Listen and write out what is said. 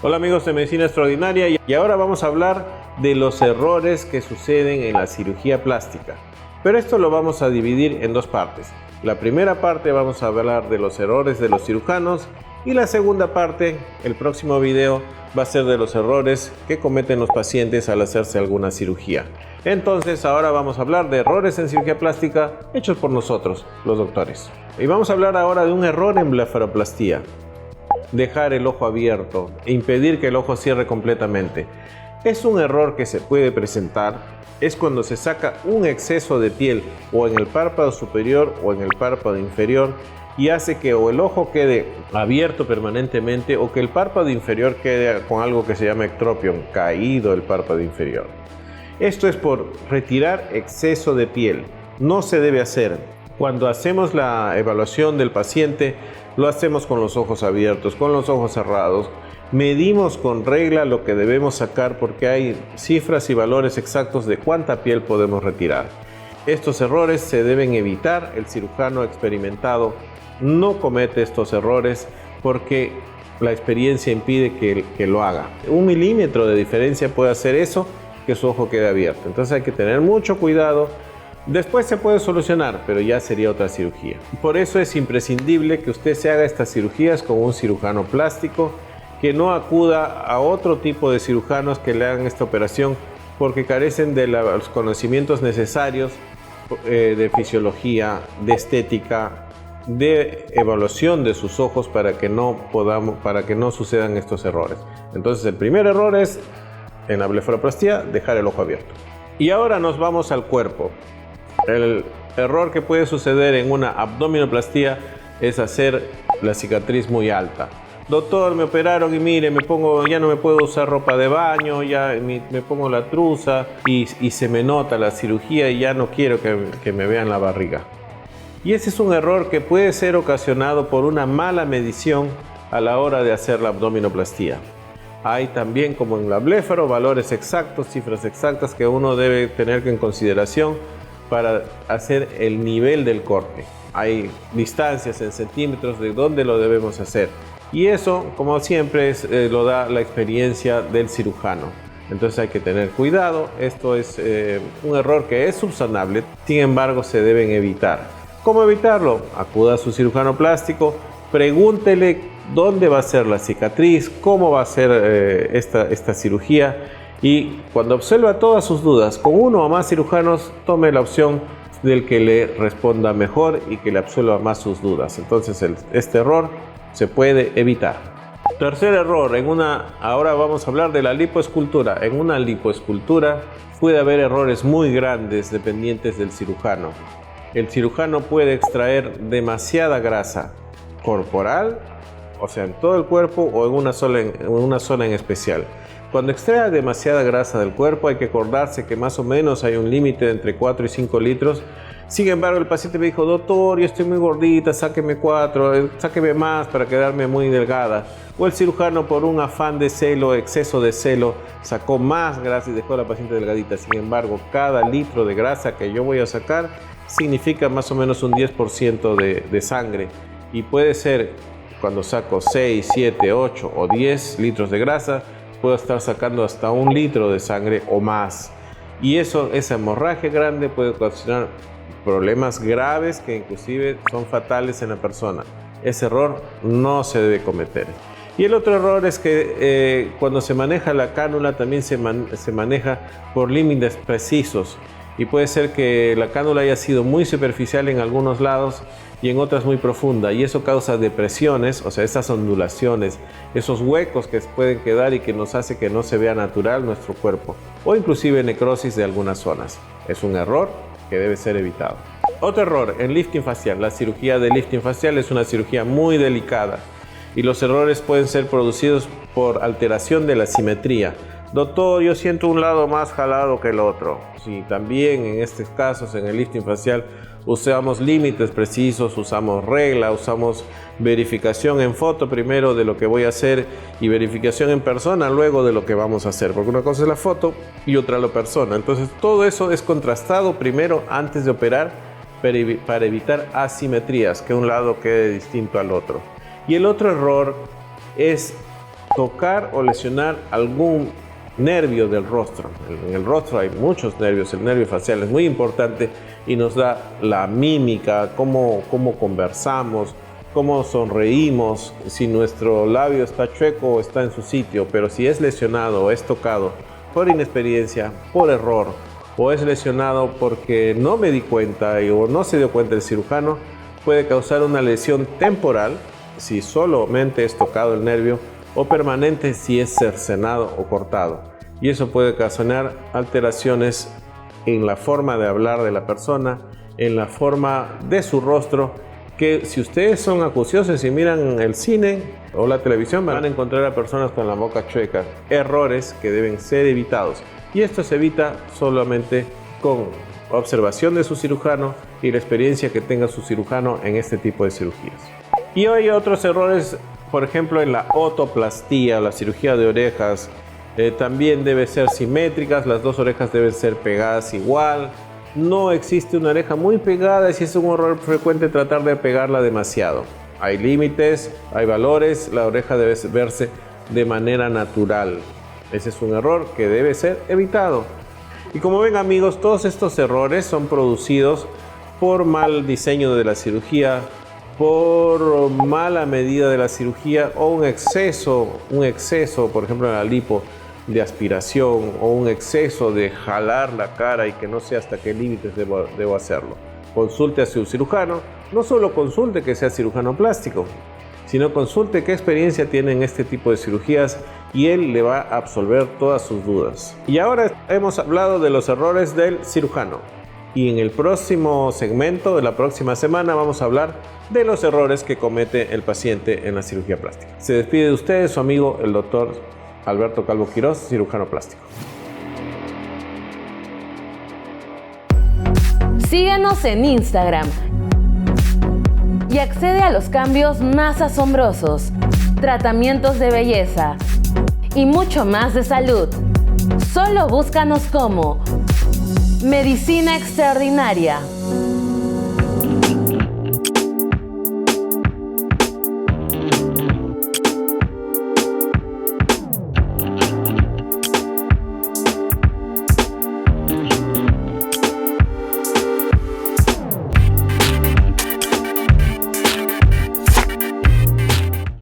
Hola amigos de Medicina Extraordinaria, y ahora vamos a hablar de los errores que suceden en la cirugía plástica. Pero esto lo vamos a dividir en dos partes. La primera parte vamos a hablar de los errores de los cirujanos y la segunda parte, el próximo video, va a ser de los errores que cometen los pacientes al hacerse alguna cirugía. Entonces ahora vamos a hablar de errores en cirugía plástica hechos por nosotros, los doctores. Y vamos a hablar ahora de un error en blefaroplastía. Dejar el ojo abierto e impedir que el ojo cierre completamente. Es un error que se puede presentar, es cuando se saca un exceso de piel o en el párpado superior o en el párpado inferior y hace que o el ojo quede abierto permanentemente o que el párpado inferior quede con algo que se llama ectropión, caído el párpado inferior. Esto es por retirar exceso de piel. No se debe hacer. Cuando hacemos la evaluación del paciente, lo hacemos con los ojos abiertos, con los ojos cerrados. Medimos con regla lo que debemos sacar porque hay cifras y valores exactos de cuánta piel podemos retirar. Estos errores se deben evitar. El cirujano experimentado no comete estos errores porque la experiencia impide que lo haga. 1 milímetro de diferencia puede hacer eso, que su ojo quede abierto. Entonces hay que tener mucho cuidado. Después se puede solucionar, pero ya sería otra cirugía. Por eso es imprescindible que usted se haga estas cirugías con un cirujano plástico, que no acuda a otro tipo de cirujanos que le hagan esta operación porque carecen de los conocimientos necesarios de fisiología, de estética, de evaluación de sus ojos para que no sucedan estos errores. Entonces el primer error es en la blefaroplastía dejar el ojo abierto. Y ahora nos vamos al cuerpo. El error que puede suceder en una abdominoplastía es hacer la cicatriz muy alta. Doctor, me operaron y mire, ya no me puedo usar ropa de baño, ya me pongo la truza y se me nota la cirugía y ya no quiero que me vean la barriga. Y ese es un error que puede ser ocasionado por una mala medición a la hora de hacer la abdominoplastía. Hay también, como en la blefaro, valores exactos, cifras exactas que uno debe tener en consideración para hacer el nivel del corte. Hay distancias en centímetros de dónde lo debemos hacer. Y eso, como siempre, lo da la experiencia del cirujano. Entonces hay que tener cuidado. Esto es un error que es subsanable, sin embargo se deben evitar. ¿Cómo evitarlo? Acuda a su cirujano plástico, pregúntele dónde va a ser la cicatriz, cómo va a ser esta cirugía, y cuando observa todas sus dudas, con uno o más cirujanos, tome la opción del que le responda mejor y que le absuelva más sus dudas. Entonces este error se puede evitar. Tercer error, ahora vamos a hablar de la lipoescultura. En una lipoescultura puede haber errores muy grandes dependientes del cirujano. El cirujano puede extraer demasiada grasa corporal, o sea, en todo el cuerpo o en una zona en especial. Cuando extrae demasiada grasa del cuerpo hay que acordarse que más o menos hay un límite de entre 4 y 5 litros. Sin embargo, el paciente me dijo, doctor, yo estoy muy gordita, sáqueme 4, sáqueme más para quedarme muy delgada. O el cirujano, por un afán de celo, exceso de celo, sacó más grasa y dejó a la paciente delgadita. Sin embargo, cada litro de grasa que yo voy a sacar significa más o menos un 10% de sangre. Y puede ser, cuando saco 6, 7, 8 o 10 litros de grasa, puedo estar sacando hasta 1 litro de sangre o más. Y esa hemorragia grande puede ocasionar problemas graves que inclusive son fatales en la persona. Ese error no se debe cometer. Y el otro error es que cuando se maneja la cánula también se maneja por límites precisos. Y puede ser que la cánula haya sido muy superficial en algunos lados y en otras muy profunda, y eso causa depresiones, o sea, esas ondulaciones, esos huecos que pueden quedar y que nos hace que no se vea natural nuestro cuerpo, o inclusive necrosis de algunas zonas. Es un error que debe ser evitado. Otro error en lifting facial. La cirugía de lifting facial es una cirugía muy delicada y los errores pueden ser producidos por alteración de la simetría. Doctor, yo siento un lado más jalado que el otro. Sí, también en estos casos, en el lifting facial, usamos límites precisos, usamos regla, usamos verificación en foto primero de lo que voy a hacer y verificación en persona luego de lo que vamos a hacer, porque una cosa es la foto y otra la persona. Entonces todo eso es contrastado primero antes de operar para evitar asimetrías, que un lado quede distinto al otro. Y el otro error es tocar o lesionar algún nervio del rostro. En el rostro hay muchos nervios, el nervio facial es muy importante y nos da la mímica, cómo conversamos, cómo sonreímos, si nuestro labio está chueco o está en su sitio, pero si es lesionado o es tocado por inexperiencia, por error, o es lesionado porque no me di cuenta o no se dio cuenta el cirujano, puede causar una lesión temporal si solamente es tocado el nervio, o permanente si es cercenado o cortado. Y eso puede ocasionar alteraciones en la forma de hablar de la persona, en la forma de su rostro, que si ustedes son acuciosos y miran el cine o la televisión, van a encontrar a personas con la boca chueca, errores que deben ser evitados. Y esto se evita solamente con observación de su cirujano y la experiencia que tenga su cirujano en este tipo de cirugías. Y hay otros errores, por ejemplo, en la otoplastía, la cirugía de orejas, también debe ser simétricas, las dos orejas deben ser pegadas igual. No existe una oreja muy pegada, si es un error frecuente tratar de pegarla demasiado. Hay límites, hay valores, la oreja debe verse de manera natural. Ese es un error que debe ser evitado. Y como ven, amigos, todos estos errores son producidos por mal diseño de la cirugía, por mala medida de la cirugía o un exceso, por ejemplo en la lipo, de aspiración o un exceso de jalar la cara y que no sé hasta qué límites debo hacerlo. Consulte a su cirujano, no solo consulte que sea cirujano plástico, sino consulte qué experiencia tiene en este tipo de cirugías y él le va a absolver todas sus dudas. Y ahora hemos hablado de los errores del cirujano. Y en el próximo segmento de la próxima semana vamos a hablar de los errores que comete el paciente en la cirugía plástica. Se despide de ustedes su amigo el doctor Alberto Calvo Quiroz, cirujano plástico. Síguenos en Instagram y accede a los cambios más asombrosos, tratamientos de belleza y mucho más de salud. Solo búscanos como Medicina Extraordinaria.